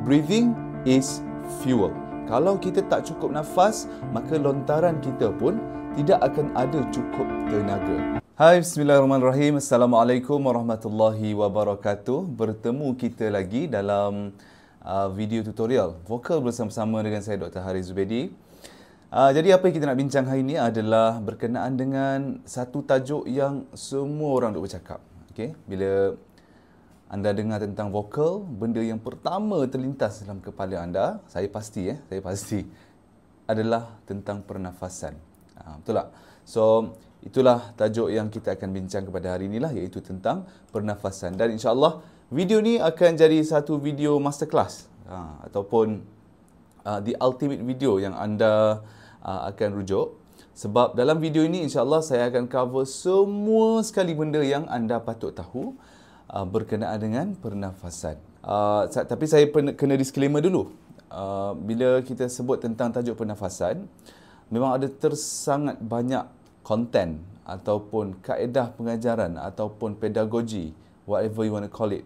breathing is fuel. Kalau kita tak cukup nafas, maka lontaran kita pun tidak akan ada cukup tenaga. Hai, bismillahirrahmanirrahim. Assalamualaikum warahmatullahi wabarakatuh. Bertemu kita lagi dalam video tutorial vokal bersama-sama dengan saya Dr. Haris Zubedi. Jadi apa yang kita nak bincang hari ini adalah berkenaan dengan satu tajuk yang semua orang duk bercakap. Okay? Bila anda dengar tentang vokal, benda yang pertama terlintas dalam kepala anda, saya pasti adalah tentang pernafasan. Betul tak? So, itulah tajuk yang kita akan bincang kepada hari inilah, iaitu tentang pernafasan. Dan insya-Allah video ni akan jadi satu video masterclass ataupun the ultimate video yang anda akan rujuk. Sebab dalam video ini insya-Allah saya akan cover semua sekali benda yang anda patut tahu berkenaan dengan pernafasan. Tapi saya kena disclaimer dulu. Bila kita sebut tentang tajuk pernafasan, memang ada sangat banyak konten ataupun kaedah pengajaran ataupun pedagogi, whatever you want to call it,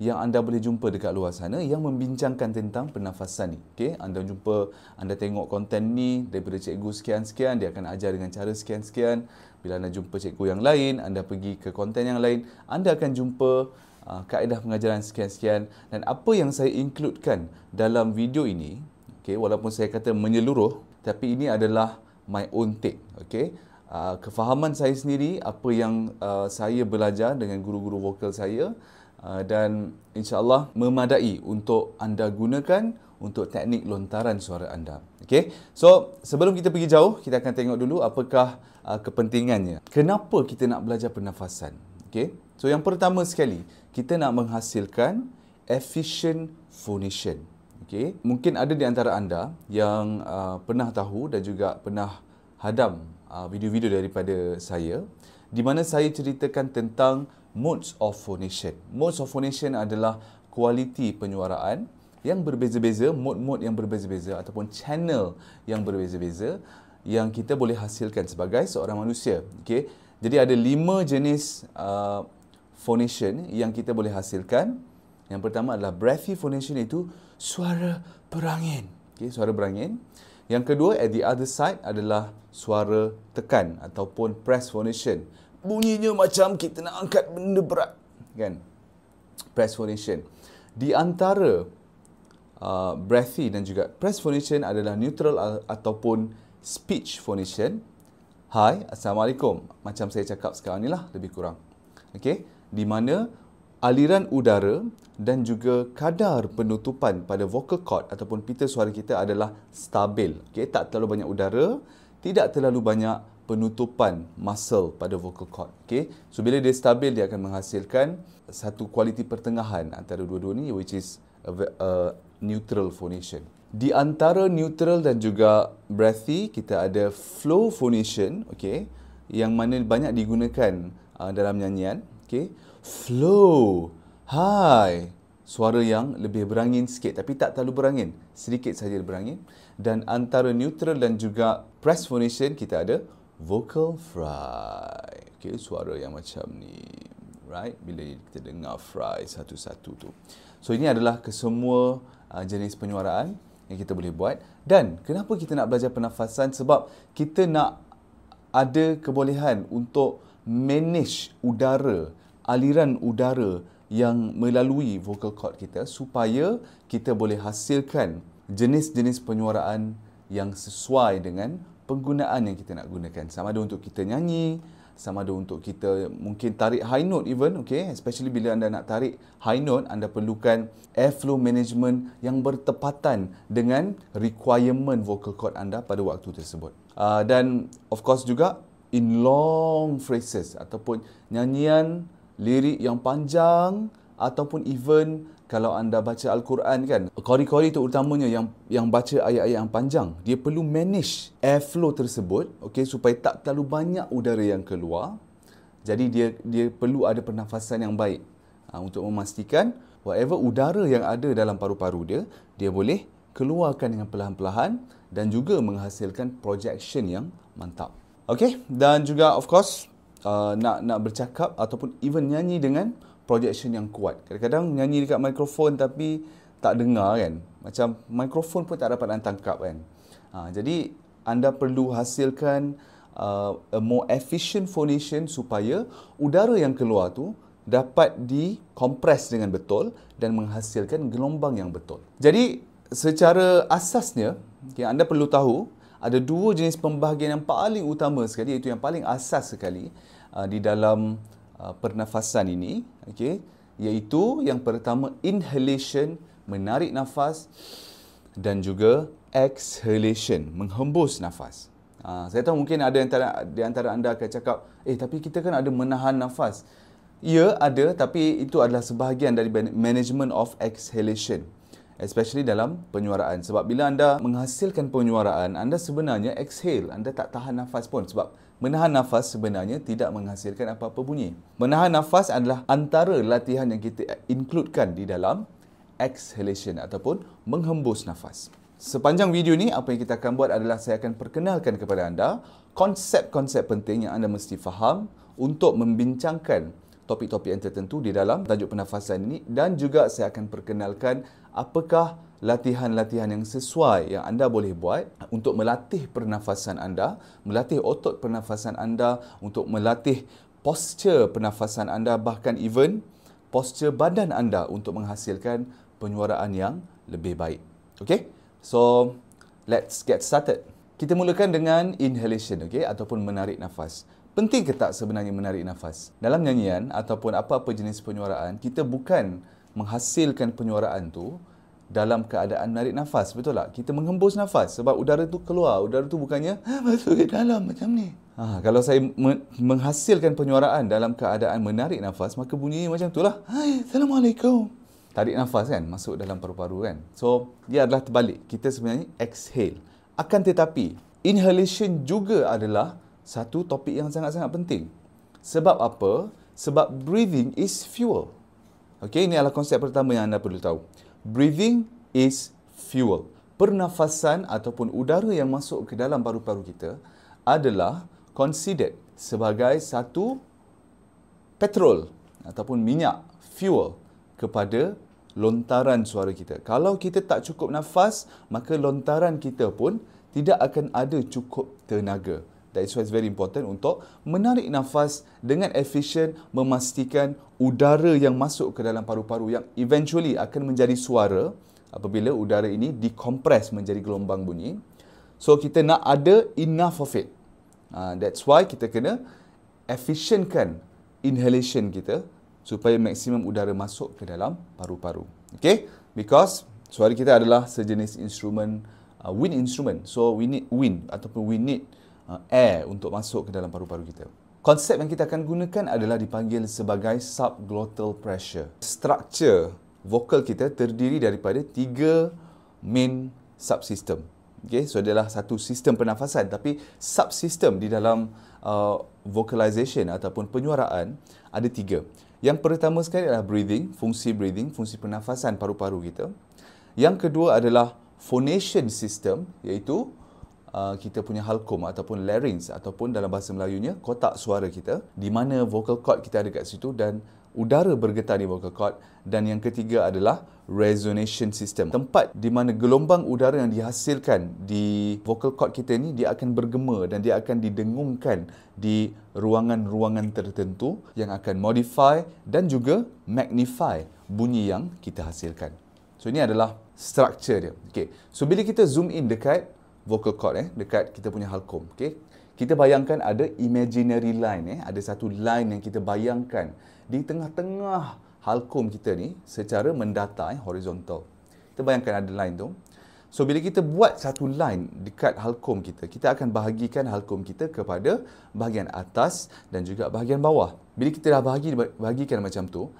yang anda boleh jumpa dekat luar sana yang membincangkan tentang pernafasan ni. Okay? Anda tengok konten ni daripada cikgu sekian-sekian, dia akan ajar dengan cara sekian-sekian. Bila anda jumpa cikgu yang lain, anda pergi ke konten yang lain, anda akan jumpa kaedah pengajaran sekian-sekian. Dan apa yang saya includekan dalam video ini, okay, walaupun saya kata menyeluruh, tapi ini adalah my own take. Okay? Kefahaman saya sendiri, apa yang saya belajar dengan guru-guru vokal saya, dan insya-Allah memadai untuk anda gunakan untuk teknik lontaran suara anda. Okey. So, sebelum kita pergi jauh, kita akan tengok dulu apakah kepentingannya. Kenapa kita nak belajar pernafasan? Okey. So, yang pertama sekali, kita nak menghasilkan efficient phonation. Okey. Mungkin ada di antara anda yang pernah tahu dan juga pernah hadam video-video daripada saya di mana saya ceritakan tentang modes of phonation. Modes of phonation adalah kualiti penyuaraan yang berbeza-beza, mode-mode yang berbeza-beza ataupun channel yang berbeza-beza yang kita boleh hasilkan sebagai seorang manusia. Okay? Jadi ada 5 jenis phonation yang kita boleh hasilkan. Yang pertama adalah breathy phonation, iaitu suara berangin. Okay? Suara berangin. Yang kedua, at the other side adalah suara tekan ataupun press phonation. Bunyinya macam kita nak angkat benda berat, kan? Press phonation. Di antara breathy dan juga press phonation adalah neutral ataupun speech phonation. Hai, Assalamualaikum. Macam saya cakap sekarang ni lah, lebih kurang. Okey, di mana aliran udara dan juga kadar penutupan pada vocal cord ataupun pita suara kita adalah stabil. Okey, tak terlalu banyak udara, tidak terlalu banyak penutupan muscle pada vocal cord. Okay? So, bila dia stabil, dia akan menghasilkan satu kualiti pertengahan antara dua-dua ni, which is a neutral phonation. Di antara neutral dan juga breathy, kita ada flow phonation, okay? Yang mana banyak digunakan dalam nyanyian. Okay? Flow. Hai. Suara yang lebih berangin sikit, tapi tak terlalu berangin. Sedikit saja berangin. Dan antara neutral dan juga press phonation, kita ada vocal fry. Okay, suara yang macam ni. Right? Bila kita dengar fry satu-satu tu. So, ini adalah kesemua jenis penyuaraan yang kita boleh buat. Dan kenapa kita nak belajar pernafasan? Sebab kita nak ada kebolehan untuk manage udara, aliran udara yang melalui vocal cord kita supaya kita boleh hasilkan jenis-jenis penyuaraan yang sesuai dengan penggunaan yang kita nak gunakan. Sama ada untuk kita nyanyi, sama ada untuk kita mungkin tarik high note even, okay? Especially bila anda nak tarik high note, anda perlukan airflow management yang bertepatan dengan requirement vocal cord anda pada waktu tersebut. Dan of course juga in long phrases ataupun nyanyian lirik yang panjang, ataupun even kalau anda baca Al-Quran, kan, qari-qari itu utamanya yang baca ayat-ayat yang panjang, dia perlu manage airflow tersebut, okay, supaya tak terlalu banyak udara yang keluar. Jadi dia perlu ada pernafasan yang baik untuk memastikan whatever udara yang ada dalam paru-paru dia boleh keluarkan dengan perlahan-lahan dan juga menghasilkan projection yang mantap. Okay, dan juga of course nak bercakap ataupun even nyanyi dengan projection yang kuat. Kadang-kadang nyanyi dekat mikrofon tapi tak dengar kan. Macam mikrofon pun tak dapat anda tangkap kan. Jadi anda perlu hasilkan a more efficient phonation supaya udara yang keluar tu dapat dikompres dengan betul dan menghasilkan gelombang yang betul. Jadi secara asasnya yang anda perlu tahu ada dua jenis pembahagian yang paling utama sekali, iaitu yang paling asas sekali di dalam pernafasan ini, okey, iaitu yang pertama inhalation, menarik nafas, dan juga exhalation, menghembus nafas. Saya tahu mungkin ada di antara anda akan cakap, tapi kita kan ada menahan nafas. Ya, ada, tapi itu adalah sebahagian dari management of exhalation, especially dalam penyuaraan. Sebab bila anda menghasilkan penyuaraan, anda sebenarnya exhale, anda tak tahan nafas pun. Sebab menahan nafas sebenarnya tidak menghasilkan apa-apa bunyi. Menahan nafas adalah antara latihan yang kita includekan di dalam exhalation ataupun menghembus nafas. Sepanjang video ni, apa yang kita akan buat adalah saya akan perkenalkan kepada anda konsep-konsep penting yang anda mesti faham untuk membincangkan topik-topik yang tertentu di dalam tajuk pernafasan ini, dan juga saya akan perkenalkan apakah latihan-latihan yang sesuai yang anda boleh buat untuk melatih pernafasan anda, melatih otot pernafasan anda, untuk melatih posture pernafasan anda, bahkan even posture badan anda untuk menghasilkan penyuaraan yang lebih baik. Okey? So, let's get started. Kita mulakan dengan inhalation, okey, ataupun menarik nafas. Penting ke tak sebenarnya menarik nafas? Dalam nyanyian ataupun apa-apa jenis penyuaraan, kita bukan menghasilkan penyuaraan tu dalam keadaan menarik nafas, betul tak? Kita menghembus nafas sebab udara tu keluar. Udara tu bukannya masuk ke dalam macam ni. Kalau saya menghasilkan penyuaraan dalam keadaan menarik nafas, maka bunyinya macam itulah. Assalamualaikum. Tarik nafas kan, masuk dalam paru-paru kan. So, dia adalah terbalik. Kita sebenarnya exhale. Akan tetapi, inhalation juga adalah satu topik yang sangat-sangat penting. Sebab apa? Sebab breathing is fuel. Okey, ini adalah konsep pertama yang anda perlu tahu. Breathing is fuel. Pernafasan ataupun udara yang masuk ke dalam paru-paru kita adalah considered sebagai satu petrol ataupun minyak, fuel kepada lontaran suara kita. Kalau kita tak cukup nafas, maka lontaran kita pun tidak akan ada cukup tenaga. That is why it's very important untuk menarik nafas dengan efisien, memastikan udara yang masuk ke dalam paru-paru yang eventually akan menjadi suara apabila udara ini dikompres menjadi gelombang bunyi. So, kita nak ada enough of it. That's why kita kena efisienkan inhalation kita supaya maksimum udara masuk ke dalam paru-paru. Okay? Because suara kita adalah sejenis instrumen, wind instrument. So, we need wind ataupun we need air untuk masuk ke dalam paru-paru kita. Konsep yang kita akan gunakan adalah dipanggil sebagai subglottal pressure. Struktur vokal kita terdiri daripada 3 main subsystem. Okay, so adalah satu sistem pernafasan, tapi subsystem di dalam vocalization ataupun penyuaraan ada 3. Yang pertama sekali adalah breathing, fungsi pernafasan paru-paru kita. Yang kedua adalah phonation system, iaitu kita punya halkum ataupun larynx ataupun dalam bahasa Melayunya kotak suara kita, di mana vocal cord kita ada kat situ dan udara bergetar di vocal cord. Dan yang ketiga adalah resonation system, tempat di mana gelombang udara yang dihasilkan di vocal cord kita ni dia akan bergema dan dia akan didengungkan di ruangan-ruangan tertentu yang akan modify dan juga magnify bunyi yang kita hasilkan. So, ini adalah struktur dia. Okay. So, bila kita zoom in dekat vocal cord, dekat kita punya halkum, okay? Kita bayangkan ada imaginary line, ada satu line yang kita bayangkan di tengah-tengah halkum kita ni secara mendata, horizontal. Kita bayangkan ada line tu. So, bila kita buat satu line dekat halkum kita, kita akan bahagikan halkum kita kepada bahagian atas dan juga bahagian bawah. Bila kita dah bahagikan macam tu,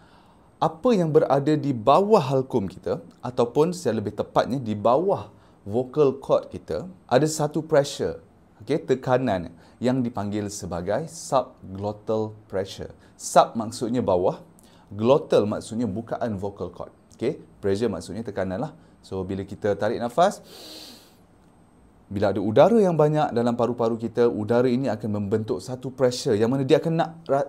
apa yang berada di bawah halkum kita ataupun secara lebih tepatnya di bawah vocal cord kita, ada satu pressure, tekanan yang dipanggil sebagai subglottal pressure. Sub maksudnya bawah, glottal maksudnya bukaan vocal cord. Pressure maksudnya tekanan lah. So, bila kita tarik nafas, Bila ada udara yang banyak dalam paru-paru kita, udara ini akan membentuk satu pressure yang mana dia akan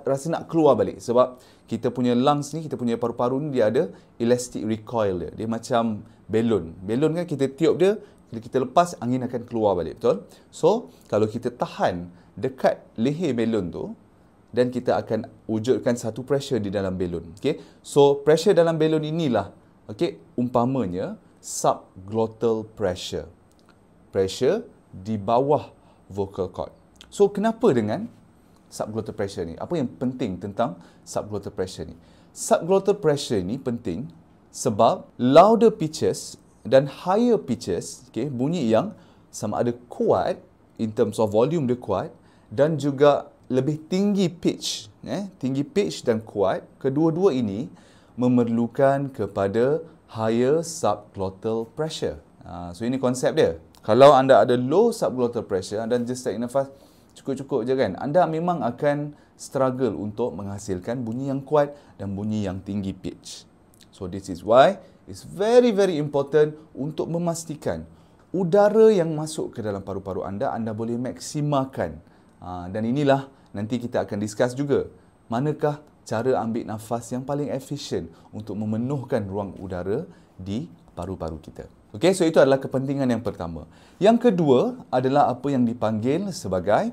rasa nak keluar balik. Sebab kita punya lungs ni, kita punya paru-paru ni dia ada elastic recoil dia. Dia macam belon. Belon kan kita tiup dia, bila kita lepas angin akan keluar balik, betul? So, kalau kita tahan dekat leher belon tu, dan kita akan wujudkan satu pressure di dalam belon. Okay? So, pressure dalam belon inilah, okay, umpamanya subglottal pressure. Pressure di bawah vocal cord. So, kenapa dengan subglottal pressure ni? Apa yang penting tentang subglottal pressure ni? Subglottal pressure ni penting sebab louder pitches dan higher pitches, okay, bunyi yang sama ada kuat, in terms of volume dia kuat, dan juga lebih tinggi pitch. Tinggi pitch dan kuat, kedua-dua ini memerlukan kepada higher subglottal pressure. So, ini konsep dia. Kalau anda ada low subglottal pressure, anda just tarik nafas cukup-cukup je kan, anda memang akan struggle untuk menghasilkan bunyi yang kuat dan bunyi yang tinggi pitch. So this is why it's very important untuk memastikan udara yang masuk ke dalam paru-paru anda boleh maksimalkan. Dan inilah nanti kita akan discuss juga, manakah cara ambil nafas yang paling efisien untuk memenuhkan ruang udara di paru-paru kita. Okey, so itu adalah kepentingan yang pertama. Yang kedua adalah apa yang dipanggil sebagai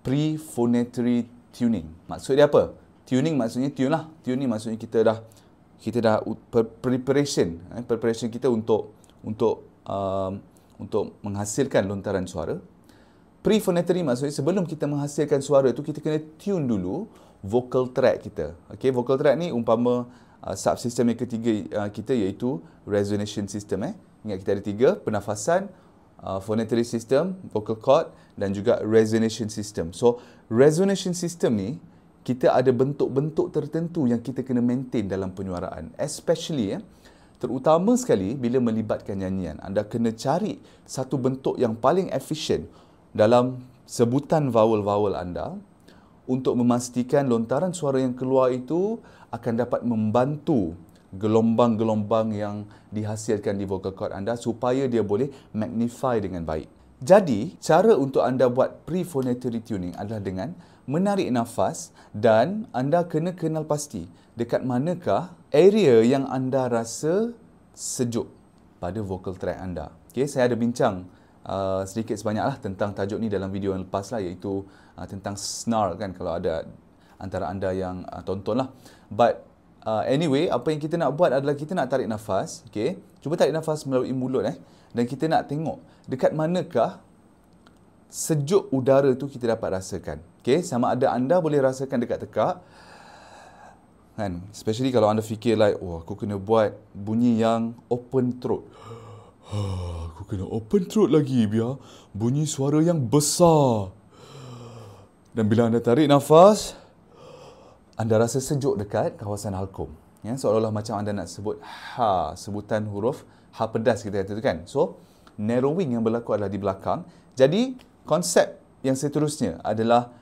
prephonatory tuning. Maksud dia apa? Tuning maksudnya tune lah. Tuning maksudnya kita dah preparation kita untuk menghasilkan lontaran suara. Prephonatory maksudnya sebelum kita menghasilkan suara tu kita kena tune dulu vocal tract kita. Okey, vocal tract ni umpama subsistem yang ketiga kita iaitu resonation system. Ingat kita ada 3, pernafasan, phonatory system, vocal cord dan juga resonation system. So, resonation system ni kita ada bentuk-bentuk tertentu yang kita kena maintain dalam penyuaraan. Especially terutama sekali bila melibatkan nyanyian. Anda kena cari satu bentuk yang paling efisien dalam sebutan vowel-vowel anda untuk memastikan lontaran suara yang keluar itu akan dapat membantu gelombang-gelombang yang dihasilkan di vocal cord anda supaya dia boleh magnify dengan baik. Jadi, cara untuk anda buat prephonatory tuning adalah dengan menarik nafas dan anda kena kenal pasti dekat manakah area yang anda rasa sejuk pada vocal tract anda. Okay, saya ada bincang sedikit sebanyaklah tentang tajuk ni dalam video yang lepas lah, iaitu tentang snarl kan, kalau ada antara anda yang tonton lah. But anyway, apa yang kita nak buat adalah kita nak tarik nafas. Okay? Cuba tarik nafas melalui mulut. Dan kita nak tengok dekat manakah sejuk udara tu kita dapat rasakan. Okay? Sama ada anda boleh rasakan dekat tekak. Kan? Especially kalau anda fikir like, oh, aku kena buat bunyi yang open throat. Aku kena open throat lagi biar bunyi suara yang besar. Dan bila anda tarik nafas, anda rasa sejuk dekat kawasan halkum. Ya, seolah-olah macam anda nak sebut ha, sebutan huruf ha pedas kita kata tu kan. So, narrowing yang berlaku adalah di belakang. Jadi, konsep yang seterusnya adalah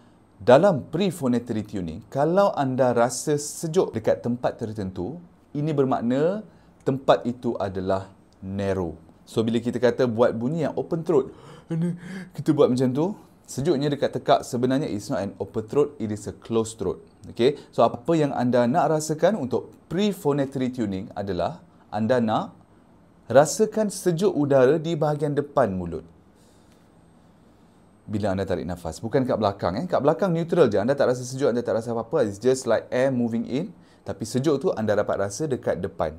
dalam prephonatory tuning, kalau anda rasa sejuk dekat tempat tertentu, ini bermakna tempat itu adalah narrow. So, bila kita kata buat bunyi yang open throat, kita buat macam tu, sejuknya dekat tekak sebenarnya it's not an open throat, it is a closed throat. Okay? So, apa yang anda nak rasakan untuk prephonatory tuning adalah anda nak rasakan sejuk udara di bahagian depan mulut. Bila anda tarik nafas. Bukan kat belakang. Kat belakang neutral je. Anda tak rasa sejuk, anda tak rasa apa-apa. It's just like air moving in. Tapi sejuk tu anda dapat rasa dekat depan.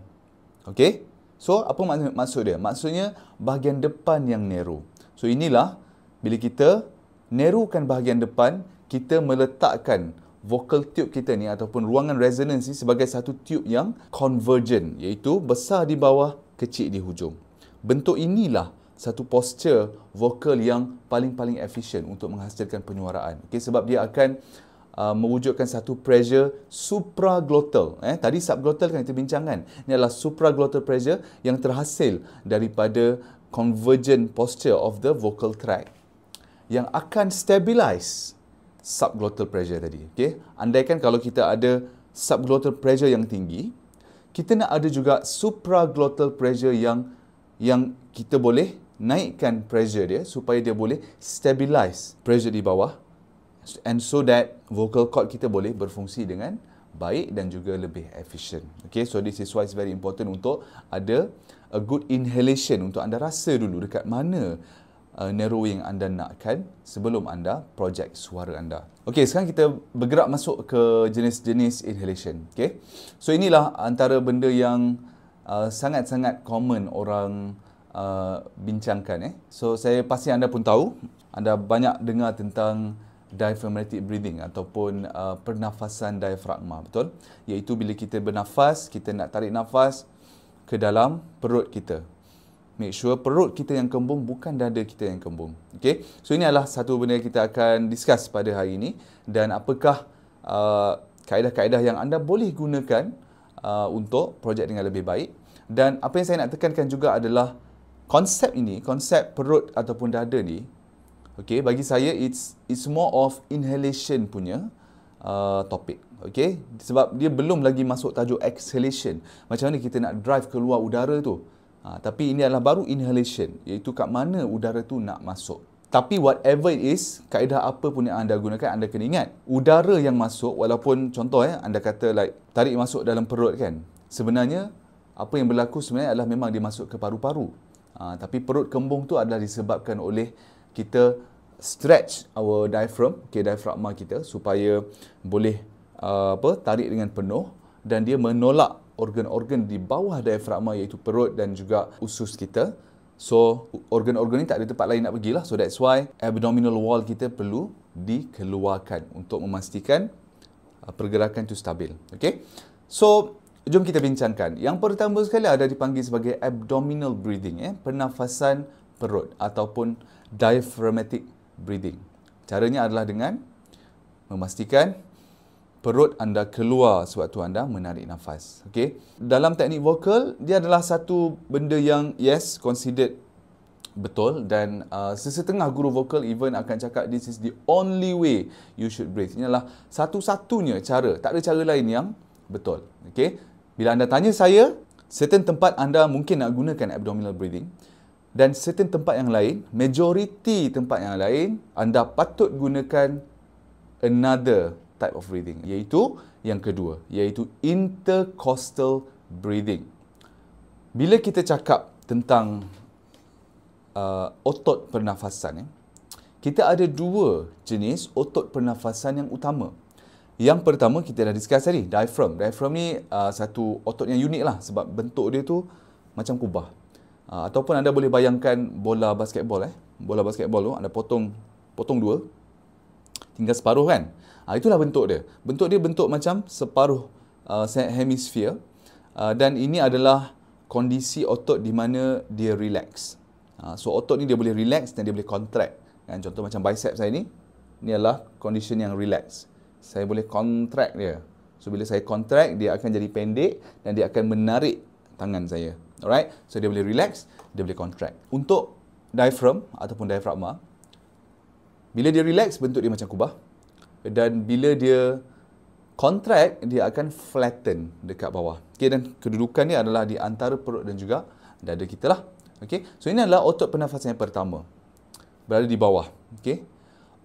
Okay? So, apa maksud dia? Maksudnya, bahagian depan yang narrow. So, inilah bila kita narrowkan bahagian depan, kita meletakkan vocal tube kita ni ataupun ruangan resonance ni sebagai satu tube yang convergent, iaitu besar di bawah, kecil di hujung. Bentuk inilah satu posture vokal yang paling efisien untuk menghasilkan penyuaraan. Okay, sebab dia akan mewujudkan satu pressure supraglottal. Tadi subglottal kan kita bincangkan. Ini adalah supraglottal pressure yang terhasil daripada convergent posture of the vocal tract yang akan stabilize subglottal pressure tadi. Okay? Andaikan kalau kita ada subglottal pressure yang tinggi, kita nak ada juga supraglottal pressure yang kita boleh naikkan pressure dia supaya dia boleh stabilize pressure di bawah, and so that vocal cord kita boleh berfungsi dengan baik dan juga lebih efisien. Okay, so this is why it's very important untuk ada a good inhalation, untuk anda rasa dulu dekat mana narrowing anda nakkan sebelum anda project suara anda. Okey, sekarang kita bergerak masuk ke jenis-jenis inhalation. Okey, so inilah antara benda yang sangat-sangat common orang bincangkan. So saya pasti anda pun tahu, anda banyak dengar tentang diaphragmatic breathing ataupun pernafasan diafragma, betul? Iaitu bila kita bernafas, kita nak tarik nafas ke dalam perut kita. Make sure perut kita yang kembung, bukan dada kita yang kembung. Okay? So ini adalah satu benda yang kita akan discuss pada hari ini. Dan apakah kaedah-kaedah yang anda boleh gunakan untuk projek dengan lebih baik. Dan apa yang saya nak tekankan juga adalah konsep ini, konsep perut ataupun dada ni, okay, bagi saya it's more of inhalation punya topik. Okay? Sebab dia belum lagi masuk tajuk exhalation. Macam mana kita nak drive keluar udara tu. Tapi ini adalah baru inhalation, iaitu kat mana udara tu nak masuk. Tapi whatever it is, kaedah apa pun yang anda gunakan, anda kena ingat, udara yang masuk, walaupun contoh anda kata like tarik masuk dalam perut kan, sebenarnya apa yang berlaku sebenarnya adalah memang dia masuk ke paru-paru. Tapi perut kembung tu adalah disebabkan oleh kita stretch our diaphragm, okay, diafragma kita, supaya boleh tarik dengan penuh dan dia menolak organ-organ di bawah diafragma, iaitu perut dan juga usus kita. So, organ-organ ni tak ada tempat lain nak pergilah. So, that's why abdominal wall kita perlu dikeluarkan untuk memastikan pergerakan itu stabil. Okay? So, jom kita bincangkan. Yang pertama sekali ada dipanggil sebagai abdominal breathing, pernafasan perut ataupun diaphragmatic breathing. Caranya adalah dengan memastikan perut anda keluar sewaktu anda menarik nafas. Okay? Dalam teknik vokal, dia adalah satu benda yang yes, considered betul, dan sesetengah guru vokal even akan cakap this is the only way you should breathe. Ini adalah satu-satunya cara, tak ada cara lain yang betul. Okay? Bila anda tanya saya, certain tempat anda mungkin nak gunakan abdominal breathing, dan certain tempat yang lain, majority tempat yang lain, anda patut gunakan another type of breathing, iaitu yang kedua, iaitu intercostal breathing. Bila kita cakap tentang otot pernafasan, kita ada dua jenis otot pernafasan yang utama. Yang pertama kita dah discuss tadi, diaphragm. Diaphragm ni satu otot yang unik lah, sebab bentuk dia tu macam kubah. Ataupun anda boleh bayangkan bola basketball. Bola basketball tu anda potong dua, tinggal separuh kan. Itulah bentuk dia. Bentuk dia bentuk macam separuh hemisfer, dan ini adalah kondisi otot di mana dia relax. So otot ni dia boleh relax dan dia boleh contract. Kan? Contoh macam bicep saya ni adalah condition yang relax. Saya boleh contract dia. So bila saya contract, dia akan jadi pendek dan dia akan menarik tangan saya. Alright? So dia boleh relax, dia boleh contract. Untuk diaphragm ataupun diafragma, bila dia relax, bentuk dia macam kubah. Dan bila dia contract, dia akan flatten dekat bawah. Okay, dan kedudukan dia adalah di antara perut dan juga dada kita lah. Okay, so ini adalah otot pernafasan yang pertama, berada di bawah. Okay,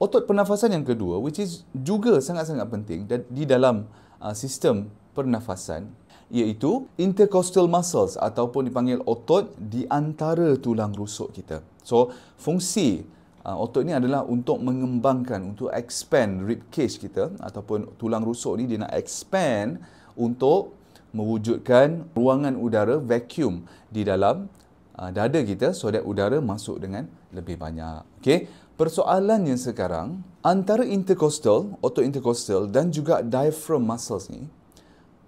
otot pernafasan yang kedua, which is juga sangat-sangat penting di dalam sistem pernafasan, iaitu intercostal muscles ataupun dipanggil otot di antara tulang rusuk kita. So, fungsi otot ni adalah untuk mengembangkan, untuk expand rib cage kita ataupun tulang rusuk ni, dia nak expand untuk mewujudkan ruangan udara, vacuum di dalam dada kita, so that udara masuk dengan lebih banyak. Okay? Persoalannya sekarang, antara intercostal, otot intercostal dan juga diaphragm muscles ni,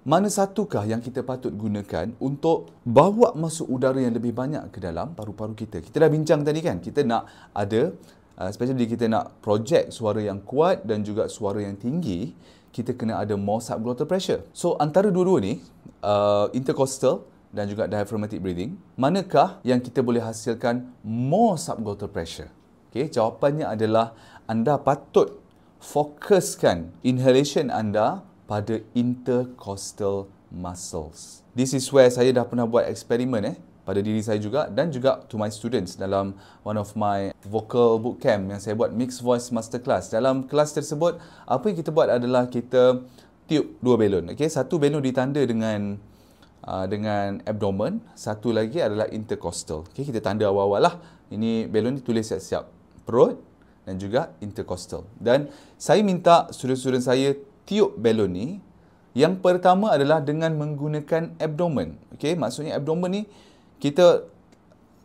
mana satukah yang kita patut gunakan untuk bawa masuk udara yang lebih banyak ke dalam paru-paru kita? Kita dah bincang tadi kan, kita nak ada, especially kita nak project suara yang kuat dan juga suara yang tinggi, kita kena ada more subglottal pressure. So antara dua-dua ni, intercostal dan juga diaphragmatic breathing, manakah yang kita boleh hasilkan more subglottal pressure? Okay, jawapannya adalah anda patut fokuskan inhalation anda pada intercostal muscles. This is where saya dah pernah buat eksperimen pada diri saya juga dan juga to my students dalam one of my vocal bootcamp yang saya buat, Mixed Voice Masterclass. Dalam kelas tersebut, apa yang kita buat adalah kita tiup 2 belon. Okey, satu belon ditanda dengan abdomen, satu lagi adalah intercostal. Okey, kita tanda awal-awal lah. Ini belon ditulis siap-siap. Perut dan juga intercostal. Dan saya minta student-student saya tiup belon ni. Yang pertama adalah dengan menggunakan abdomen. Okey, maksudnya abdomen ni kita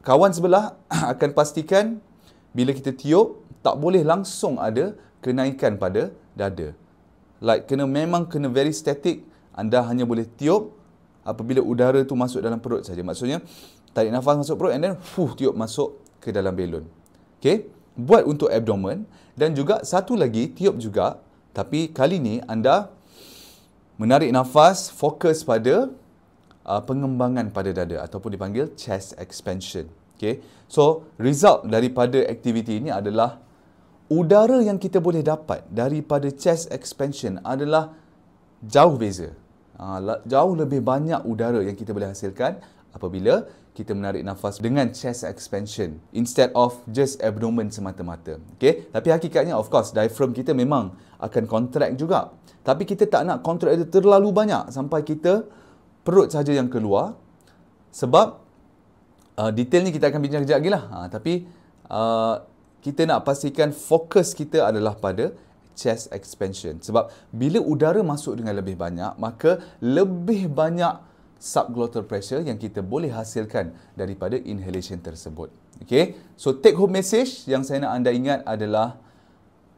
kawan sebelah akan pastikan bila kita tiup tak boleh langsung ada kenaikan pada dada. Like memang kena very static. Anda hanya boleh tiup apabila udara tu masuk dalam perut saja. Maksudnya tarik nafas masuk perut and then tiup masuk ke dalam belon. Okey, buat untuk abdomen dan juga satu lagi tiup juga, tapi kali ni anda menarik nafas fokus pada pengembangan pada dada ataupun dipanggil chest expansion. Okay. So, result daripada aktiviti ini adalah udara yang kita boleh dapat daripada chest expansion adalah jauh beza. Jauh lebih banyak udara yang kita boleh hasilkan apabila kita menarik nafas dengan chest expansion instead of just abdomen semata-mata. Okay. Tapi hakikatnya, of course, diaphragm kita memang akan contract juga. Tapi kita tak nak contract itu terlalu banyak sampai kita perut saja yang keluar. Sebab detailnya kita akan bincang kejap lagi lah. Tapi kita nak pastikan fokus kita adalah pada chest expansion. Sebab bila udara masuk dengan lebih banyak, maka lebih banyak subglottal pressure yang kita boleh hasilkan daripada inhalation tersebut. Okay? So take home message yang saya nak anda ingat adalah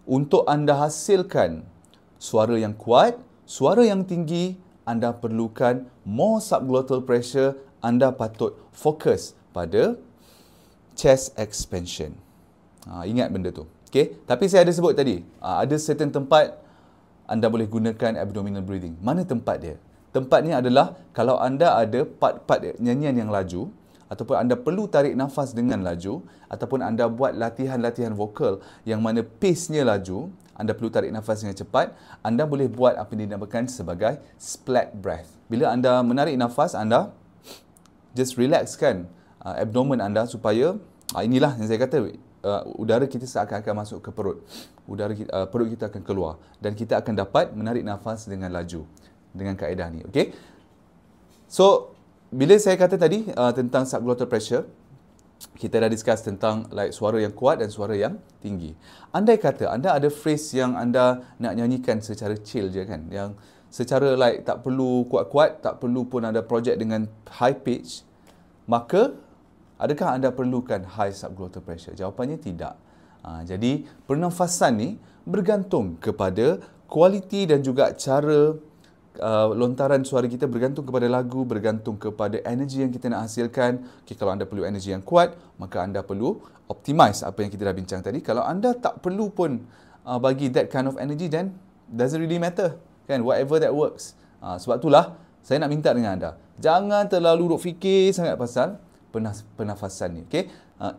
untuk anda hasilkan suara yang kuat, suara yang tinggi, anda perlukan more subglottal pressure. Anda patut fokus pada chest expansion. Ingat benda tu. Okay? Tapi saya ada sebut tadi, ada certain tempat anda boleh gunakan abdominal breathing. Mana tempat dia? Tempat ni adalah kalau anda ada part-part nyanyian yang laju, ataupun anda perlu tarik nafas dengan laju, ataupun anda buat latihan-latihan vokal yang mana pace-nya laju, anda perlu tarik nafas dengan cepat, anda boleh buat apa yang dinamakan sebagai splat breath. Bila anda menarik nafas, anda just relaxkan abdomen anda supaya, inilah yang saya kata, udara kita seakan-akan masuk ke perut. Perut kita akan keluar dan kita akan dapat menarik nafas dengan laju dengan kaedah ni. Okay? So, bila saya kata tadi tentang subglottal pressure, kita dah discuss tentang like suara yang kuat dan suara yang tinggi. Andai kata anda ada phrase yang anda nak nyanyikan secara chill je kan, yang secara like tak perlu kuat-kuat, tak perlu pun ada project dengan high pitch, maka adakah anda perlukan high subglottal pressure? Jawapannya tidak. Jadi pernafasan ni bergantung kepada kualiti dan juga cara lontaran suara kita, bergantung kepada lagu, bergantung kepada energi yang kita nak hasilkan. Okay, kalau anda perlu energi yang kuat, maka anda perlu optimize apa yang kita dah bincang tadi. Kalau anda tak perlu pun bagi that kind of energy, then doesn't really matter, kan? Whatever that works. Sebab itulah saya nak minta dengan anda, jangan terlalu duk fikir sangat pasal pernafasan ni. Okay?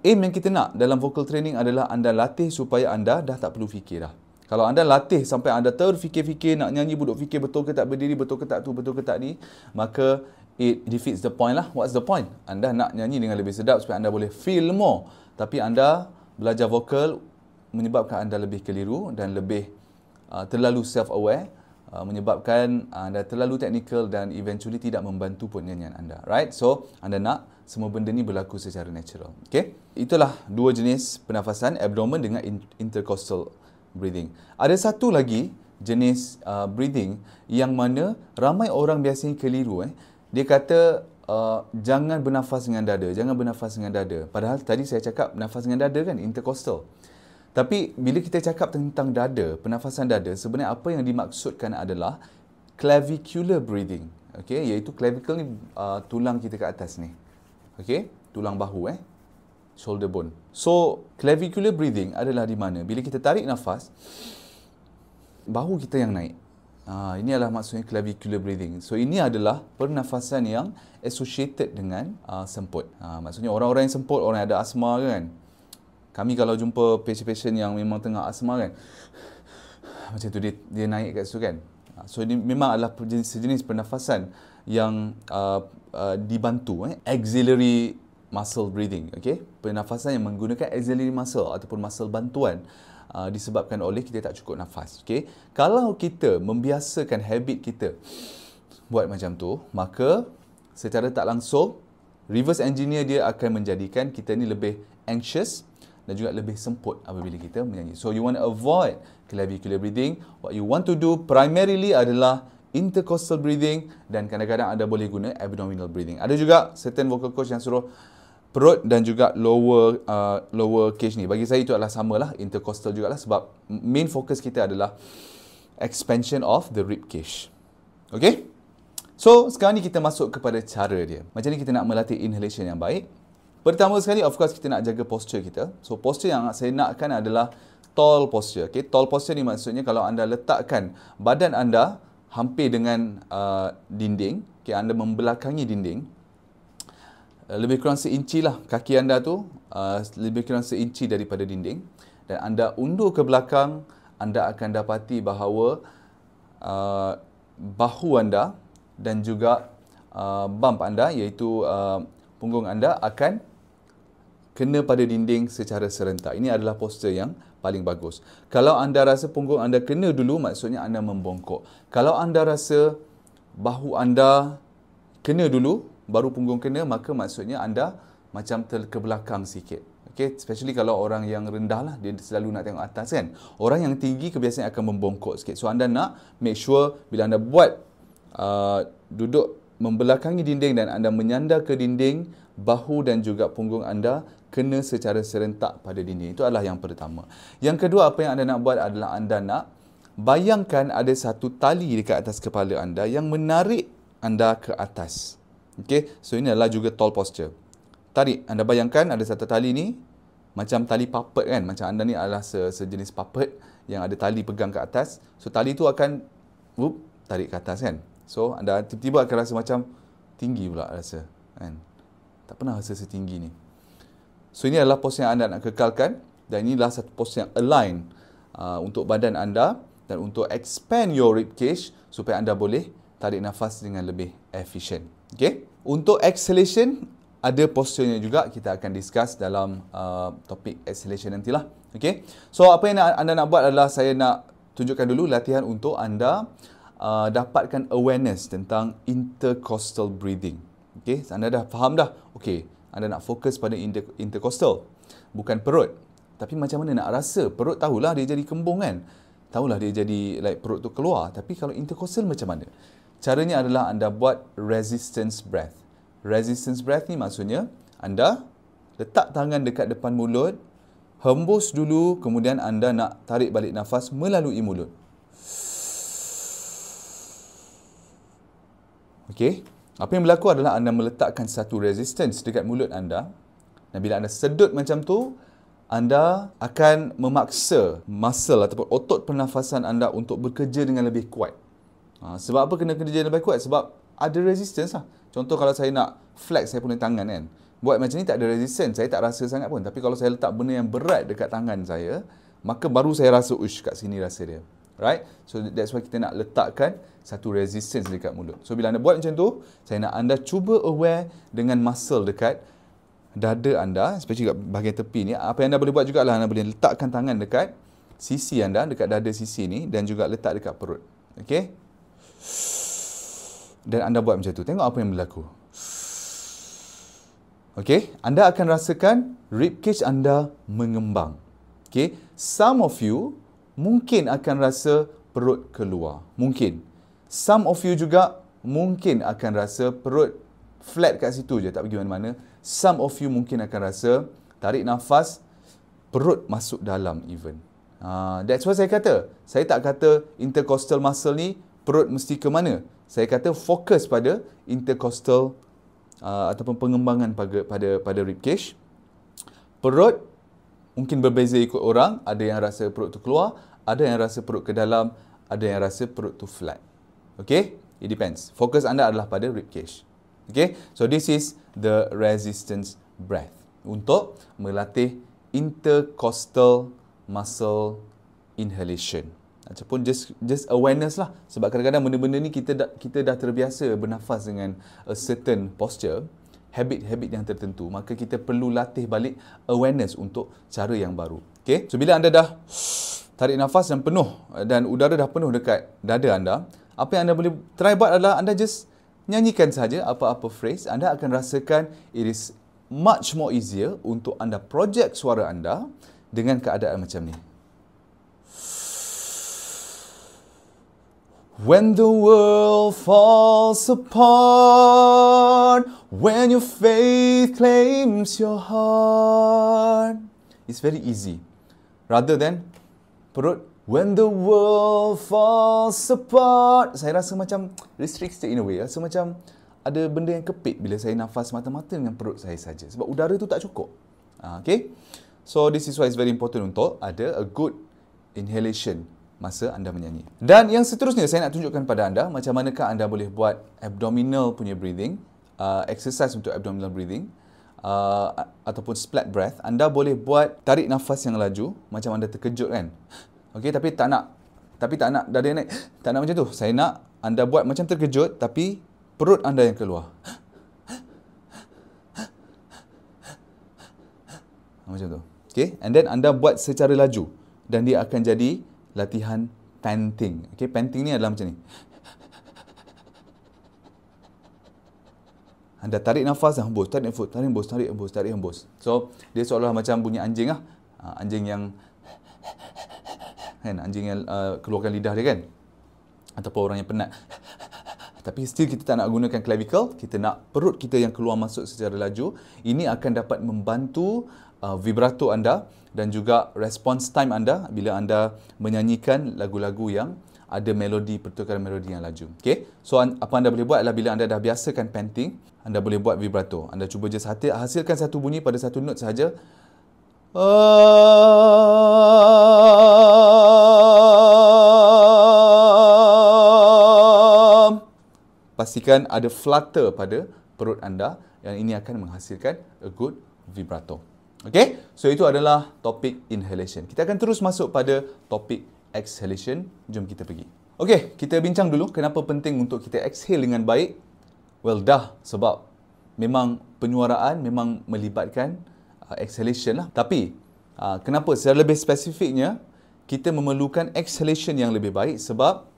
Aim yang kita nak dalam vocal training adalah anda latih supaya anda dah tak perlu fikir dah. Kalau anda latih sampai anda terfikir-fikir nak nyanyi, duduk fikir betul ke tak berdiri, betul ke tak tu, betul ke tak ni, maka it defeats the point lah. What's the point? Anda nak nyanyi dengan lebih sedap supaya anda boleh feel more. Tapi anda belajar vokal menyebabkan anda lebih keliru dan lebih terlalu self-aware, menyebabkan anda terlalu technical dan eventually tidak membantu pun nyanyian anda. Right? So, anda nak semua benda ni berlaku secara natural. Okay? Itulah dua jenis pernafasan, abdomen dengan intercostal breathing. Ada satu lagi jenis breathing yang mana ramai orang biasanya keliru. Dia kata jangan bernafas dengan dada, jangan bernafas dengan dada. Padahal tadi saya cakap nafas dengan dada kan, intercostal. Tapi bila kita cakap tentang dada, pernafasan dada, sebenarnya apa yang dimaksudkan adalah clavicular breathing. Okay? Iaitu clavicle ni tulang kita ke atas ni. Okay? Tulang bahu shoulder bone. So, clavicular breathing adalah di mana bila kita tarik nafas, bahu kita yang naik. Ini adalah maksudnya clavicular breathing. So, ini adalah pernafasan yang associated dengan semput. Maksudnya orang-orang yang semput, orang yang ada asma kan. Kami kalau jumpa patient-patient yang memang tengah asma kan, macam tu dia naik kat situ kan. So, ini memang adalah sejenis pernafasan dibantu, auxiliary muscle breathing, okey. Pernafasan yang menggunakan auxiliary muscle ataupun muscle bantuan disebabkan oleh kita tak cukup nafas, okey. Kalau kita membiasakan habit kita buat macam tu, maka secara tak langsung reverse engineer dia akan menjadikan kita ni lebih anxious dan juga lebih semput apabila kita menyanyi. So you want to avoid clavicular breathing. What you want to do primarily adalah intercostal breathing, dan kadang-kadang anda boleh guna abdominal breathing. Ada juga certain vocal coach yang suruh perut dan juga lower cage ni. Bagi saya itu adalah samalah, intercostal jugalah, sebab main fokus kita adalah expansion of the rib cage. Okay? So, sekarang ni kita masuk kepada cara dia. Macam ni kita nak melatih inhalation yang baik. Pertama sekali, of course, kita nak jaga posture kita. So, posture yang saya nakkan adalah tall posture. Okay? Tall posture ni maksudnya kalau anda letakkan badan anda hampir dengan dinding, okay, anda membelakangi dinding, lebih kurang seinci lah kaki anda tu, lebih kurang seinci daripada dinding, dan anda undur ke belakang, anda akan dapati bahawa bahu anda dan juga bump anda, iaitu punggung anda akan kena pada dinding secara serentak. Ini adalah postur yang paling bagus. Kalau anda rasa punggung anda kena dulu, maksudnya anda membongkok. Kalau anda rasa bahu anda kena dulu, baru punggung kena, maka maksudnya anda macam ke belakang sikit. Okay? Especially kalau orang yang rendah lah, dia selalu nak tengok atas kan. Orang yang tinggi kebiasaan akan membongkok sikit. So anda nak make sure bila anda buat duduk membelakangi dinding dan anda menyandar ke dinding, bahu dan juga punggung anda kena secara serentak pada dinding. Itu adalah yang pertama. Yang kedua, apa yang anda nak buat adalah anda nak bayangkan ada satu tali dekat atas kepala anda yang menarik anda ke atas. Okay? So ini adalah juga tall posture. Tarik. Anda bayangkan ada satu tali ni macam tali puppet kan. Macam anda ni adalah sejenis puppet yang ada tali pegang ke atas. So tali tu akan tarik ke atas kan. So anda tiba-tiba akan rasa macam tinggi pula rasa kan. Tak pernah rasa setinggi ni. So ini adalah pos yang anda nak kekalkan, dan inilah satu pos yang align untuk badan anda dan untuk expand your rib cage supaya anda boleh tarik nafas dengan lebih efisien. Okay? Untuk exhalation, ada posturnya juga, kita akan discuss dalam topik exhalation nantilah. Okay? So apa yang anda nak buat adalah saya nak tunjukkan dulu latihan untuk anda dapatkan awareness tentang intercostal breathing. Okay? Anda dah faham dah? Okay. Anda nak fokus pada intercostal, bukan perut. Tapi macam mana nak rasa? Perut tahulah dia jadi kembung kan? Tahulah dia jadi like perut tu keluar. Tapi kalau intercostal macam mana? Caranya adalah anda buat resistance breath. Resistance breath ni maksudnya anda letak tangan dekat depan mulut, hembus dulu, kemudian anda nak tarik balik nafas melalui mulut. Okey? Apa yang berlaku adalah anda meletakkan satu resistance dekat mulut anda, dan bila anda sedut macam tu, anda akan memaksa muscle ataupun otot pernafasan anda untuk bekerja dengan lebih kuat. Sebab apa kena kerja lebih kuat? Sebab ada resistance lah. Contoh kalau saya nak flex saya punya tangan kan, buat macam ni tak ada resistance, saya tak rasa sangat pun. Tapi kalau saya letak benda yang berat dekat tangan saya, maka baru saya rasa, kat sini rasa dia. Right? So that's why kita nak letakkan satu resistance dekat mulut. So bila anda buat macam tu, saya nak anda cuba aware dengan muscle dekat dada anda, especially kat bahagian tepi ni. Apa yang anda boleh buat juga adalah anda boleh letakkan tangan dekat sisi anda, dekat dada sisi ni, dan juga letak dekat perut. Okay? Dan anda buat macam tu. Tengok apa yang berlaku. Okay? Anda akan rasakan rib cage anda mengembang. Okay? Some of you mungkin akan rasa perut keluar. Mungkin. Some of you juga mungkin akan rasa perut flat kat situ je, tak pergi mana-mana. Some of you mungkin akan rasa tarik nafas, perut masuk dalam even. That's why saya kata, saya tak kata intercostal muscle ni perut mesti ke mana. Saya kata fokus pada intercostal ataupun pengembangan pada rib cage. Perut mungkin berbeza ikut orang. Ada yang rasa perut tu keluar, ada yang rasa perut ke dalam, ada yang rasa perut tu flat. Okay? It depends. Fokus anda adalah pada rib cage. Okay? So this is the resistance breath untuk melatih intercostal muscle inhalation. ataupun just awareness lah. Sebab kadang-kadang benda-benda ni kita dah terbiasa bernafas dengan a certain posture, habit-habit yang tertentu, maka kita perlu latih balik awareness untuk cara yang baru. Okay? So bila anda dah tarik nafas dan penuh dan udara dah penuh dekat dada anda, apa yang anda boleh try buat adalah anda just nyanyikan saja apa-apa phrase. Anda akan rasakan it is much more easier untuk anda project suara anda dengan keadaan macam ni. When the world falls apart, when your faith claims your heart. It's very easy. Rather than perut, when the world falls apart. Saya rasa macam restricted in a way. Rasa macam ada benda yang kepit bila saya nafas mata-mata dengan perut saya saja. Sebab udara tu tak cukup. Okay? So this is why it's very important untuk ada a good inhalation masa anda menyanyi. Dan yang seterusnya saya nak tunjukkan pada anda macam manakah anda boleh buat abdominal punya breathing, exercise untuk abdominal breathing, ataupun splat breath. Anda boleh buat tarik nafas yang laju macam anda terkejut kan. Okey, tapi tak nak dada naik. Tak nak macam tu. Saya nak anda buat macam terkejut tapi perut anda yang keluar. Macam tu. Okey, and then anda buat secara laju dan dia akan jadi latihan panting. Okey, panting ni adalah macam ni. Anda tarik nafas dan hembus, tarik nafas, tarik hembus, tarik hembus, tarik hembus. So, dia seolah macam bunyi anjing lah. Anjing yang kan, anjing yang keluarkan lidah dia kan. Ataupun orang yang penat. Tapi still kita tak nak gunakan clavicle, kita nak perut kita yang keluar masuk secara laju. Ini akan dapat membantu vibrato anda dan juga response time anda bila anda menyanyikan lagu-lagu yang ada melodi, pertukaran melodi yang laju. Okay? So, apa anda boleh buat adalah bila anda dah biasakan panting, anda boleh buat vibrato. Anda cuba just hasilkan satu bunyi pada satu note sahaja. Pastikan ada flutter pada perut anda yang ini akan menghasilkan a good vibrato. Okay? So, itu adalah topik inhalation. Kita akan terus masuk pada topik exhalation. Jom kita pergi. Okay, kita bincang dulu kenapa penting untuk kita exhale dengan baik. Well, sebab memang penyuaraan memang melibatkan exhalation lah. Tapi, kenapa? Secara lebih spesifiknya, kita memerlukan exhalation yang lebih baik sebab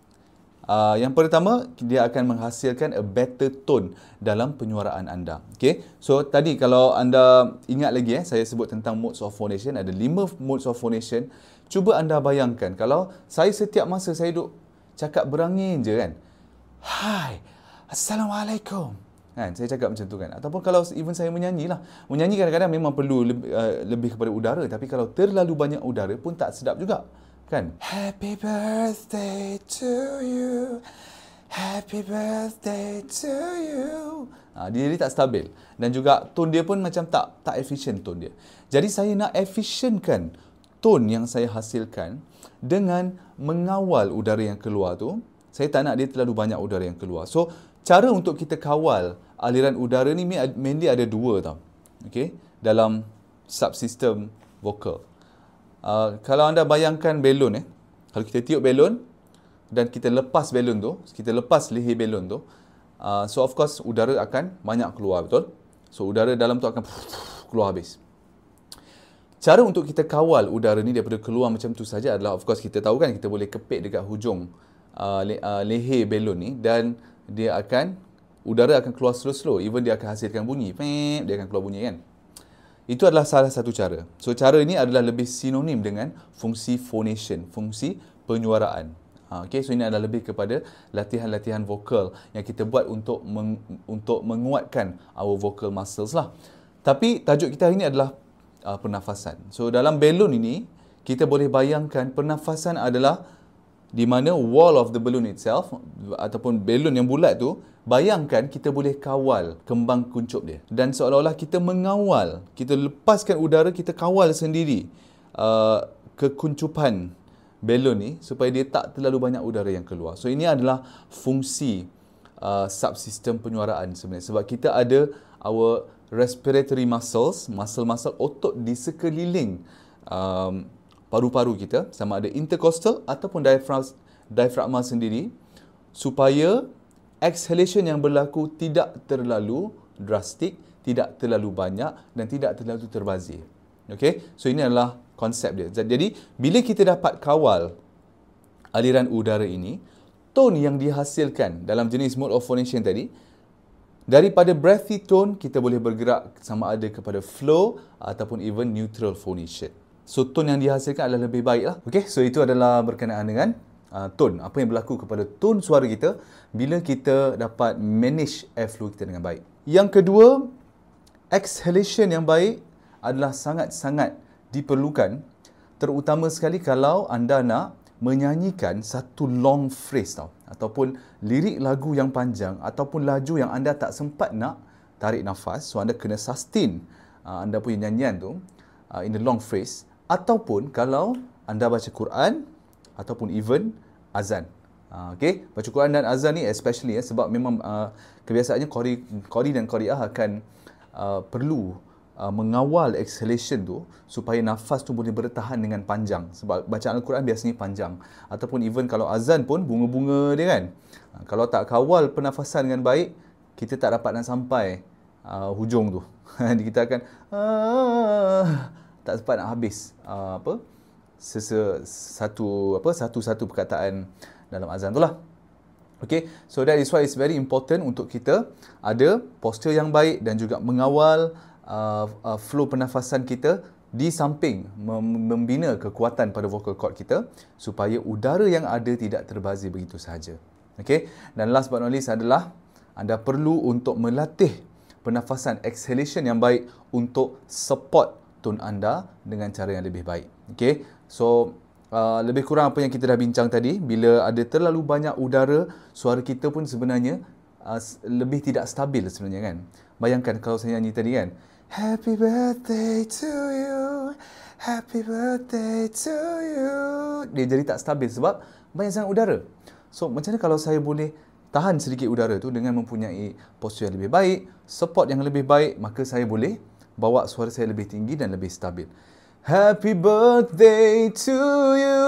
yang pertama, dia akan menghasilkan a better tone dalam penyuaraan anda. Okay? So, tadi kalau anda ingat lagi, saya sebut tentang modes of phonation. Ada 5 modes of phonation. Cuba anda bayangkan, kalau saya setiap masa saya duduk cakap berangin je kan. Hai, Assalamualaikum. Kan, saya cakap macam tu kan. Ataupun kalau even saya menyanyi lah. Menyanyi kadang-kadang memang perlu lebih kepada udara. Tapi kalau terlalu banyak udara pun tak sedap juga. Kan? Happy birthday to you. Happy birthday to you. Dia tak stabil. Dan juga tone dia pun macam tak efisien tone dia. Jadi saya nak efisienkan tone yang saya hasilkan dengan mengawal udara yang keluar tu. Saya tak nak dia terlalu banyak udara yang keluar. So, cara untuk kita kawal aliran udara ni mainly ada 2 tau. Okay? Dalam subsistem vokal. Kalau anda bayangkan belon kalau kita tiup belon dan kita lepas belon tu, kita lepas leher belon tu, so of course udara akan banyak keluar, betul? So udara dalam tu akan keluar habis. Cara untuk kita kawal udara ni daripada keluar macam tu saja adalah of course kita tahu kan kita boleh kepit dekat hujung leher belon ni dan udara akan keluar slow-slow, even dia akan hasilkan bunyi, dia akan keluar bunyi kan. Itu adalah salah satu cara. So, cara ini adalah lebih sinonim dengan fungsi phonation, fungsi penyuaraan. Okay, so ini adalah lebih kepada latihan-latihan vokal yang kita buat untuk menguatkan our vocal muscles lah. Tapi, tajuk kita hari ini adalah pernafasan. So, dalam balloon ini, kita boleh bayangkan pernafasan adalah di mana wall of the balloon itself, ataupun balloon yang bulat tu, bayangkan kita boleh kawal kembang kuncup dia. Dan seolah-olah kita mengawal, kita lepaskan udara, kita kawal sendiri kekuncupan balon ni supaya dia tak terlalu banyak udara yang keluar. So ini adalah fungsi subsistem penyuaraan sebenarnya. Sebab kita ada our respiratory muscles, muscle-muscle otot di sekeliling paru-paru kita, sama ada intercostal ataupun diafragma sendiri, supaya exhalation yang berlaku tidak terlalu drastik, tidak terlalu banyak dan tidak terlalu terbazir. Okey, so ini adalah konsep dia. Jadi bila kita dapat kawal aliran udara ini, tone yang dihasilkan dalam jenis mode of phonation tadi, daripada breathy tone kita boleh bergerak sama ada kepada flow ataupun even neutral phonation. So tone yang dihasilkan adalah lebih baik lah. Okey, so itu adalah berkenaan dengan tone, apa yang berlaku kepada tone suara kita bila kita dapat manage airflow kita dengan baik. Yang kedua, exhalation yang baik adalah sangat-sangat diperlukan, terutama sekali kalau anda nak menyanyikan satu long phrase tau, ataupun lirik lagu yang panjang ataupun laju yang anda tak sempat nak tarik nafas, so anda kena sustain anda punya nyanyian tu in the long phrase, ataupun kalau anda baca Quran ataupun even azan. Okey, baca Quran dan azan ni especially sebab memang kebiasaannya qari dan qariah akan perlu mengawal exhalation tu supaya nafas tu boleh bertahan dengan panjang, sebab bacaan Al-Quran biasanya panjang, ataupun even kalau azan pun bunga-bunga dia kan, kalau tak kawal pernafasan dengan baik, kita tak dapat nak sampai hujung tu. Kita akan tak sempat nak habis satu-satu perkataan dalam azan tu lah. Okay, so that is why it's very important untuk kita ada posture yang baik dan juga mengawal flow pernafasan kita di samping membina kekuatan pada vocal cord kita supaya udara yang ada tidak terbazir begitu sahaja. Okay, dan last but not least adalah anda perlu untuk melatih pernafasan exhalation yang baik untuk support tone anda dengan cara yang lebih baik. Okay, so lebih kurang apa yang kita dah bincang tadi, bila ada terlalu banyak udara, suara kita pun sebenarnya lebih tidak stabil sebenarnya kan. Bayangkan kalau saya nyanyi tadi kan, Happy birthday to you, happy birthday to you, dia jadi tak stabil sebab banyak sangat udara. So macam mana kalau saya boleh tahan sedikit udara tu dengan mempunyai postur yang lebih baik, support yang lebih baik, maka saya boleh bawa suara saya lebih tinggi dan lebih stabil. Happy birthday to you,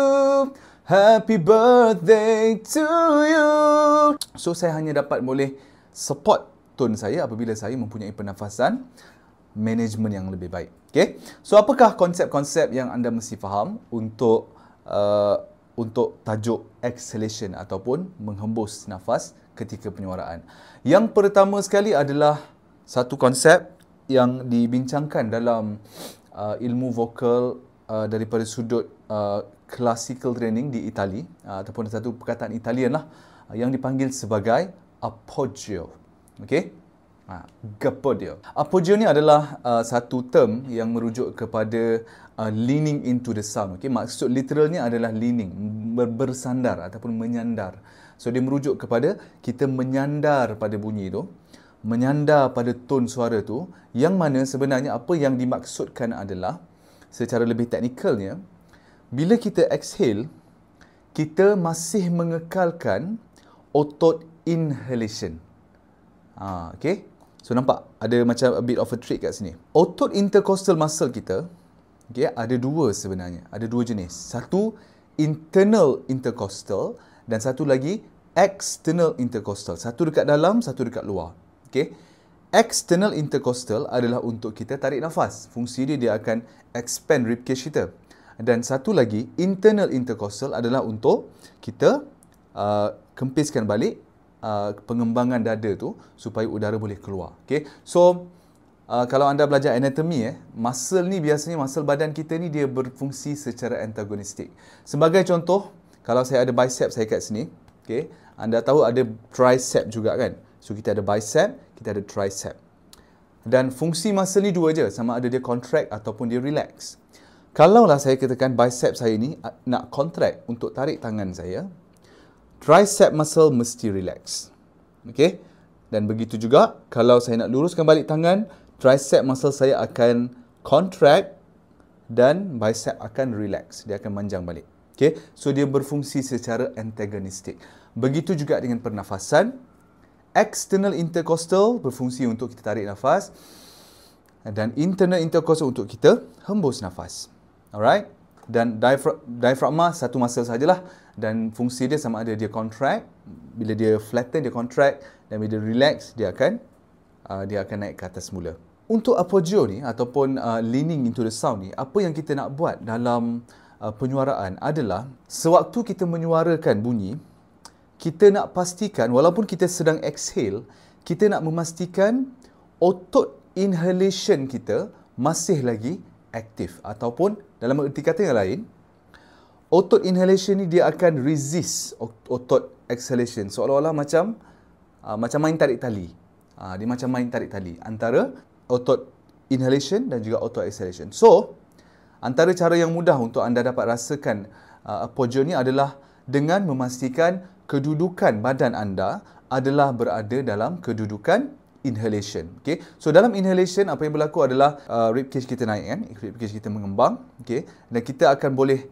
happy birthday to you. So saya hanya dapat boleh support tone saya apabila saya mempunyai pernafasan management yang lebih baik. Okay? So apakah konsep-konsep yang anda mesti faham untuk tajuk exhalation ataupun menghembus nafas ketika penyuaraan? Yang pertama sekali adalah satu konsep yang dibincangkan dalam ilmu vokal daripada sudut classical training di Itali, ataupun satu perkataan Italian lah yang dipanggil sebagai appoggio. Okey? Appoggio. Appoggio ni adalah satu term yang merujuk kepada leaning into the sound. Okay? Maksud literalnya adalah leaning, bersandar ataupun menyandar. So dia merujuk kepada kita menyandar pada bunyi tu, menyandar pada tone suara tu, yang mana sebenarnya apa yang dimaksudkan adalah secara lebih teknikalnya, bila kita exhale, kita masih mengekalkan otot inhalation. Okay? So nampak ada macam a bit of a trick kat sini. Otot intercostal muscle kita, okay, ada dua sebenarnya. Ada dua jenis. Satu internal intercostal dan satu lagi external intercostal. Satu dekat dalam, satu dekat luar. Okay? External intercostal adalah untuk kita tarik nafas. Fungsi dia akan expand ribcage kita. Dan satu lagi internal intercostal adalah untuk kita kempiskan balik pengembangan dada tu supaya udara boleh keluar. Okay? So kalau anda belajar anatomi, muscle ni biasanya muscle badan kita ni dia berfungsi secara antagonistik. Sebagai contoh, kalau saya ada bicep saya kat sini, okay, anda tahu ada tricep juga kan? So kita ada bicep, kita ada tricep. Dan fungsi muscle ni dua je, sama ada dia contract ataupun dia relax. Kalaulah saya katakan bicep saya ni nak contract untuk tarik tangan saya, tricep muscle mesti relax. Okey? Dan begitu juga kalau saya nak luruskan balik tangan, tricep muscle saya akan contract dan bicep akan relax. Dia akan manjang balik. Okey? So dia berfungsi secara antagonistik. Begitu juga dengan pernafasan. External intercostal berfungsi untuk kita tarik nafas dan internal intercostal untuk kita hembus nafas. Alright? Dan diafragma satu muscle sajalah, dan fungsi dia sama ada dia contract, bila dia flatten dia contract, dan bila dia relax dia akan naik ke atas semula. Untuk apogeo ni ataupun leaning into the sound ni, apa yang kita nak buat dalam penyuaraan adalah sewaktu kita menyuarakan bunyi, kita nak pastikan walaupun kita sedang exhale, kita nak memastikan otot inhalation kita masih lagi aktif, ataupun dalam erti kata yang lain, otot inhalation ni dia akan resist otot exhalation, seolah-olah macam main tarik tali. Dia macam main tarik tali antara otot inhalation dan juga otot exhalation. So, antara cara yang mudah untuk anda dapat rasakan apogeo ni adalah dengan memastikan kedudukan badan anda adalah berada dalam kedudukan inhalation. Okay? So, dalam inhalation, apa yang berlaku adalah rib cage kita naik, kan? Rib cage kita mengembang. Okay? Dan kita akan boleh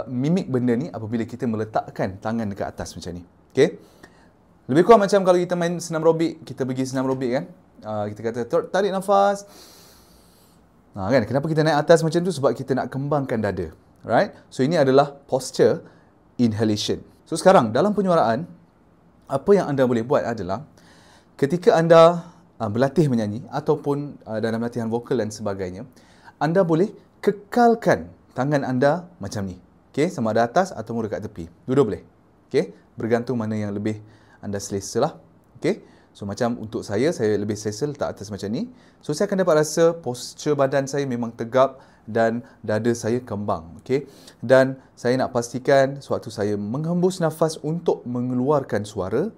mimik benda ni apabila kita meletakkan tangan dekat atas macam ni. Okay? Lebih kurang macam kalau kita main senam aerobik, kita pergi senam aerobik, kan? Kita kata tarik nafas. Kan? Kenapa kita naik atas macam tu? Sebab kita nak kembangkan dada. Right? So, ini adalah posture inhalation. So, sekarang dalam penyuaraan, apa yang anda boleh buat adalah ketika anda berlatih menyanyi ataupun dalam latihan vokal dan sebagainya, anda boleh kekalkan tangan anda macam ni. Okay? Sama ada atas ataupun dekat tepi. Dua-dua boleh. Okay? Bergantung mana yang lebih anda selesa lah. Okay? So, macam untuk saya lebih selesa letak atas macam ni. So, saya akan dapat rasa posture badan saya memang tegap dan dada saya kembang. Okay? Dan saya nak pastikan sewaktu saya menghembus nafas untuk mengeluarkan suara,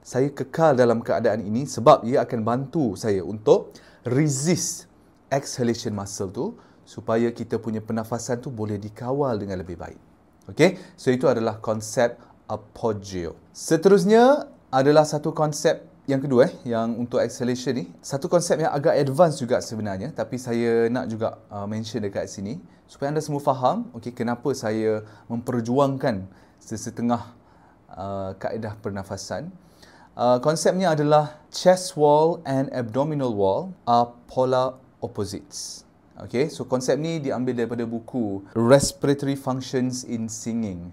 saya kekal dalam keadaan ini sebab ia akan bantu saya untuk resist exhalation muscle tu supaya kita punya pernafasan tu boleh dikawal dengan lebih baik. Okay? So, itu adalah konsep apogeo. Seterusnya adalah satu konsep yang kedua, yang untuk exhalation ni. Satu konsep yang agak advance juga sebenarnya, tapi saya nak juga mention dekat sini supaya anda semua faham, okay, kenapa saya memperjuangkan sesetengah kaedah pernafasan. Konsepnya adalah chest wall and abdominal wall are polar opposites. Okay, so konsep ni diambil daripada buku Respiratory Functions in Singing,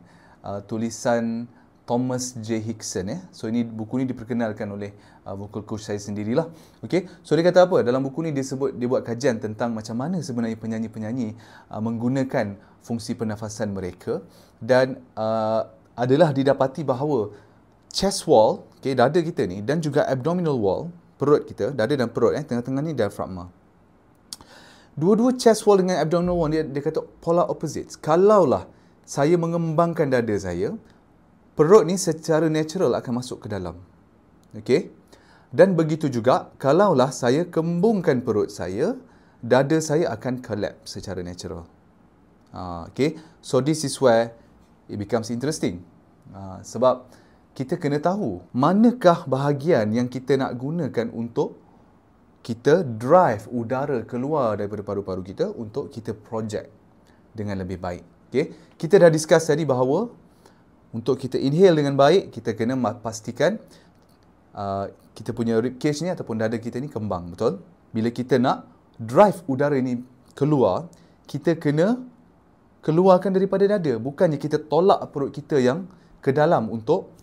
tulisan Thomas J. Hickson. So ini buku ni diperkenalkan oleh vocal coach saya sendirilah. Okay, so dia kata apa? Dalam buku ni dia buat kajian tentang macam mana sebenarnya penyanyi-penyanyi menggunakan fungsi pernafasan mereka, dan adalah didapati bahawa chest wall, okay, dada kita ni, dan juga abdominal wall, perut kita, dada dan perut, tengah-tengah ni diafragma. Dua-dua chest wall dengan abdominal wall dia kata polar opposites. Kalaulah saya mengembangkan dada saya, perut ni secara natural akan masuk ke dalam. Okey? Dan begitu juga kalaulah saya kembungkan perut saya, dada saya akan collapse secara natural. Okey? So this is where it becomes interesting. Sebab kita kena tahu manakah bahagian yang kita nak gunakan untuk kita drive udara keluar daripada paru-paru kita untuk kita project dengan lebih baik. Okay? Kita dah discuss tadi bahawa untuk kita inhale dengan baik, kita kena pastikan kita punya rib cage ni ataupun dada kita ni kembang, betul? Bila kita nak drive udara ni keluar, kita kena keluarkan daripada dada. Bukannya kita tolak perut kita yang ke dalam untuk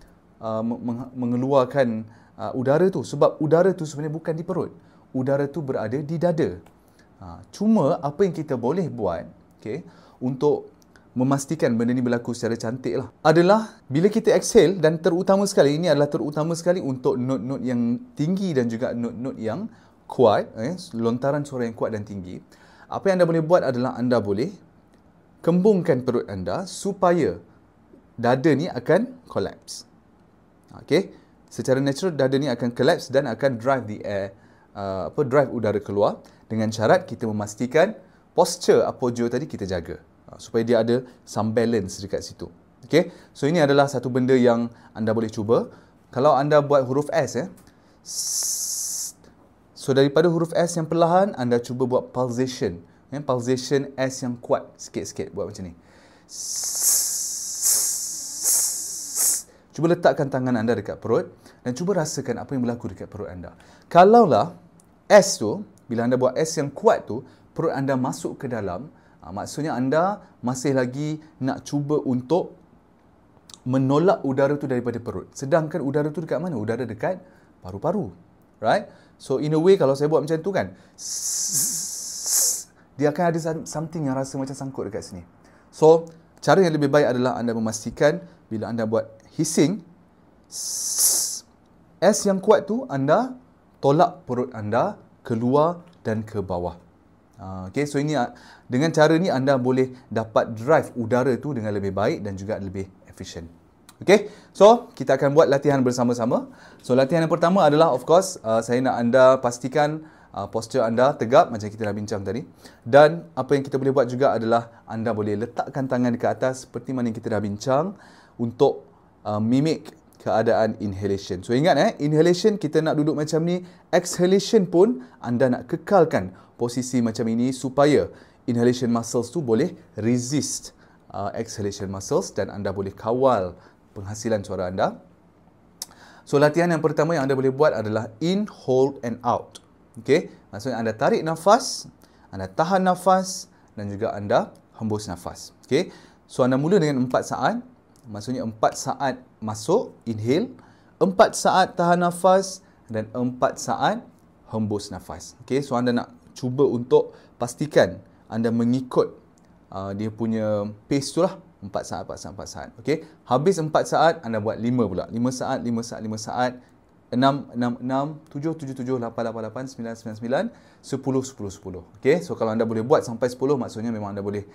mengeluarkan udara tu. Sebab udara tu sebenarnya bukan di perut. Udara tu berada di dada. Cuma apa yang kita boleh buat, okay, untuk memastikan benda ni berlaku secara cantik lah, adalah bila kita exhale, dan terutama sekali, ini adalah terutama sekali untuk not-not yang tinggi dan juga not-not yang kuat, lontaran suara yang kuat dan tinggi. Apa yang anda boleh buat adalah anda boleh kembungkan perut anda supaya dada ni akan collapse. Okay? Secara natural dada ni akan collapse dan akan drive the air, drive udara keluar, dengan syarat kita memastikan posture apogeo tadi kita jaga supaya dia ada some balance dekat situ. Okay? So ini adalah satu benda yang anda boleh cuba. Kalau anda buat huruf S, so daripada huruf S yang perlahan, anda cuba buat pulsation. Pulsation S yang kuat sikit-sikit, buat macam ni. Cuba letakkan tangan anda dekat perut dan cuba rasakan apa yang berlaku dekat perut anda. Kalaulah S tu, bila anda buat S yang kuat tu, perut anda masuk ke dalam, Maksudnya anda masih lagi nak cuba untuk menolak udara tu daripada perut. Sedangkan udara tu dekat mana? Udara dekat paru-paru. Right? So in a way kalau saya buat macam tu kan, dia akan ada something yang rasa macam sangkut dekat sini. So cara yang lebih baik adalah anda memastikan bila anda buat hissing, S yang kuat tu anda tolak perut anda keluar dan ke bawah. Okay, so ini dengan cara ni anda boleh dapat drive udara tu dengan lebih baik dan juga lebih efisien. Okay, so kita akan buat latihan bersama-sama. So latihan yang pertama adalah of course saya nak anda pastikan posture anda tegap macam kita dah bincang tadi. Dan apa yang kita boleh buat juga adalah anda boleh letakkan tangan dekat atas seperti mana yang kita dah bincang untuk mimik keadaan inhalation. So ingat inhalation kita nak duduk macam ni, exhalation pun anda nak kekalkan posisi macam ini supaya inhalation muscles tu boleh resist exhalation muscles dan anda boleh kawal penghasilan suara anda. So latihan yang pertama yang anda boleh buat adalah in, hold and out. Okay, maksudnya anda tarik nafas, anda tahan nafas dan juga anda hembus nafas. Okay, so anda mula dengan 4 saat. Maksudnya 4 saat masuk, inhale, 4 saat tahan nafas dan 4 saat hembus nafas. Okay, so anda nak cuba untuk pastikan anda mengikut dia punya pace tu lah. 4 saat, 4 saat, 4 saat. Okay, habis 4 saat, anda buat 5 pula. 5 saat, 5 saat, 5 saat, 6, 6, 6, 7, 7, 7, 8, 8, 8, 9, 9, 9, 10, 10, 10. Okay, so kalau anda boleh buat sampai 10, maksudnya memang anda boleh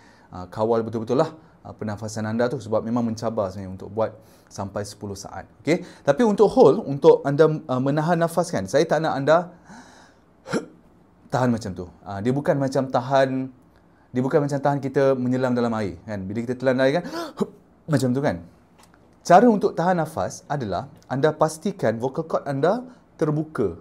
kawal betul-betul lah pernafasan anda tu sebab memang mencabar sebenarnya untuk buat sampai 10 saat. Okay, tapi untuk hold, untuk anda menahan nafas kan, saya tak nak anda tahan macam tu. Dia bukan macam tahan kita menyelam dalam air kan. Bila kita telan air kan macam tu kan. Cara untuk tahan nafas adalah anda pastikan vocal cord anda terbuka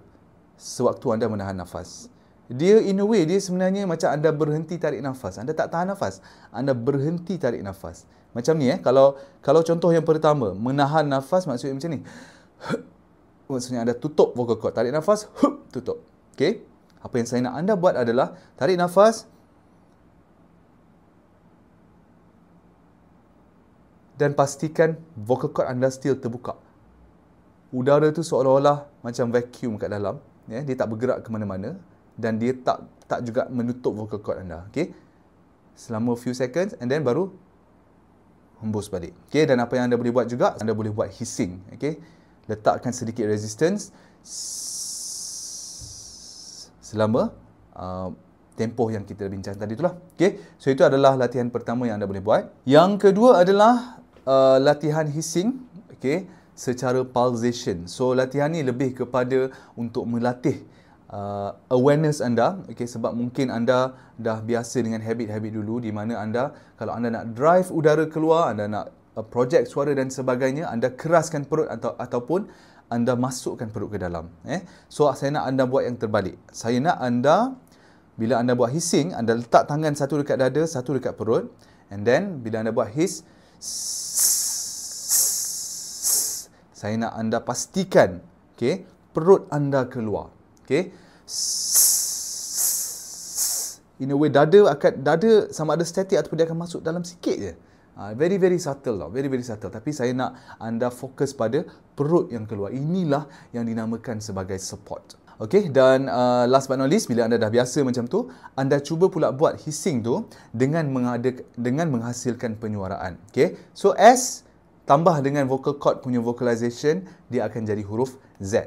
sewaktu anda menahan nafas. Dia in a way, dia sebenarnya macam anda berhenti tarik nafas. Anda tak tahan nafas, anda berhenti tarik nafas. Macam ni kalau contoh yang pertama, menahan nafas maksudnya macam ni. Maksudnya anda tutup vocal cord, tarik nafas, tutup. Okay? Apa yang saya nak anda buat adalah tarik nafas dan pastikan vocal cord anda still terbuka. Udara tu seolah-olah macam vacuum kat dalam, ya, dia tak bergerak ke mana-mana dan dia tak juga menutup vocal cord anda. Okey. Selama few seconds and then baru hembus balik. Okey, dan apa yang anda boleh buat juga, anda boleh buat hissing, okey. Letakkan sedikit resistance selama tempoh yang kita bincang tadi itulah. Okey. So itu adalah latihan pertama yang anda boleh buat. Yang kedua adalah latihan hissing, okey, secara pulsation. So latihan ni lebih kepada untuk melatih awareness anda, okey, sebab mungkin anda dah biasa dengan habit-habit dulu di mana anda kalau anda nak drive udara keluar, anda nak project suara dan sebagainya, anda keraskan perut ataupun anda masukkan perut ke dalam. So saya nak anda buat yang terbalik. Saya nak anda bila anda buat hissing, anda letak tangan satu dekat dada, satu dekat perut, and then bila anda buat hiss, saya nak anda pastikan, okey, perut anda keluar. Okey. In a way dada sama ada statik ataupun dia akan masuk dalam sikit je. Very very subtle lah, very very subtle. Tapi saya nak anda fokus pada perut yang keluar. Inilah yang dinamakan sebagai support. Okey, dan last but not least, bila anda dah biasa macam tu, anda cuba pula buat hissing tu dengan menghasilkan penyuaraan. Okey. So S tambah dengan vocal cord punya vocalization, dia akan jadi huruf Z.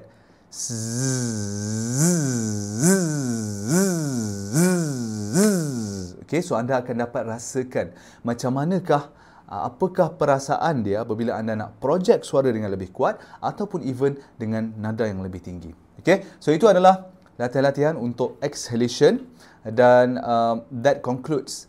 Okay, so anda akan dapat rasakan macam manakah, apakah perasaan dia apabila anda nak project suara dengan lebih kuat ataupun even dengan nada yang lebih tinggi. Okay, so itu adalah latihan-latihan untuk exhalation dan that concludes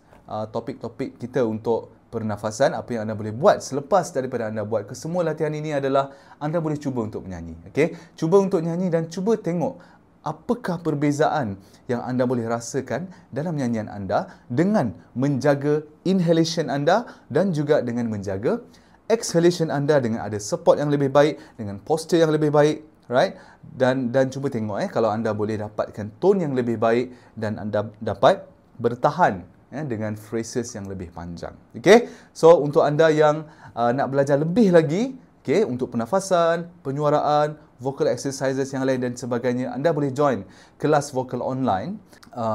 topik-topik kita untuk pernafasan. Apa yang anda boleh buat selepas daripada anda buat kesemua latihan ini adalah anda boleh cuba untuk menyanyi. Okey, cuba untuk nyanyi dan cuba tengok apakah perbezaan yang anda boleh rasakan dalam nyanyian anda dengan menjaga inhalation anda dan juga dengan menjaga exhalation anda dengan ada support yang lebih baik, dengan posture yang lebih baik, right? Dan cuba tengok kalau anda boleh dapatkan tone yang lebih baik dan anda dapat bertahan dengan phrases yang lebih panjang. Okey, so untuk anda yang nak belajar lebih lagi, okey, untuk pernafasan, penyuaraan, vocal exercises yang lain dan sebagainya, anda boleh join kelas vokal online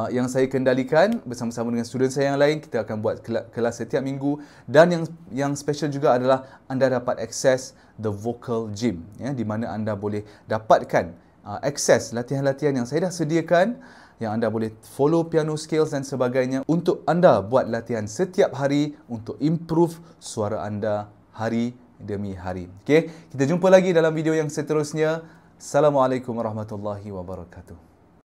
yang saya kendalikan bersama-sama dengan student saya yang lain. Kita akan buat kelas setiap minggu, dan yang special juga adalah anda dapat akses the vocal gym, di mana anda boleh dapatkan akses latihan-latihan yang saya dah sediakan, yang anda boleh follow piano skills dan sebagainya untuk anda buat latihan setiap hari untuk improve suara anda hari demi hari. Okey, kita jumpa lagi dalam video yang seterusnya. Assalamualaikum warahmatullahi wabarakatuh.